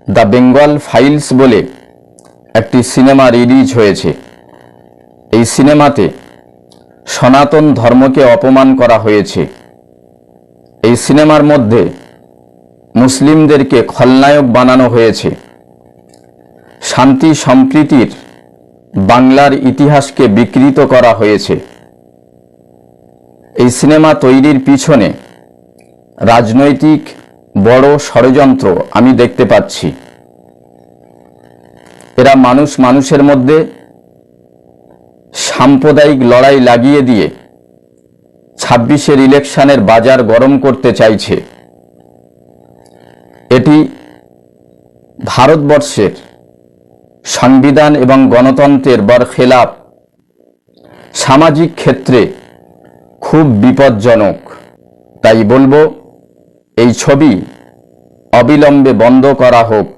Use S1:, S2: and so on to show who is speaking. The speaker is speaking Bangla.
S1: দ্য বেঙ্গল ফাইলস বলে একটি সিনেমা রিলিজ হয়েছে। এই সিনেমাতে সনাতন ধর্মকে অপমান করা হয়েছে। এই সিনেমার মধ্যে মুসলিমদেরকে খলনায়ক বানানো হয়েছে। শান্তি সম্প্রীতির বাংলার ইতিহাসকে বিকৃত করা হয়েছে। এই সিনেমা তৈরির পিছনে রাজনৈতিক বড় ষড়যন্ত্র আমি দেখতে পাচ্ছি। এরা মানুষের মধ্যে সাম্প্রদায়িক লড়াই লাগিয়ে দিয়ে ২৬-এর ইলেকশনের বাজার গরম করতে চাইছে। এটি ভারতবর্ষের সংবিধান এবং গণতন্ত্রের বরখেলাপ, সামাজিক ক্ষেত্রে খুব বিপজ্জনক। তাই বলবো, এই ছবি অবিলম্বে বন্ধ করা হোক।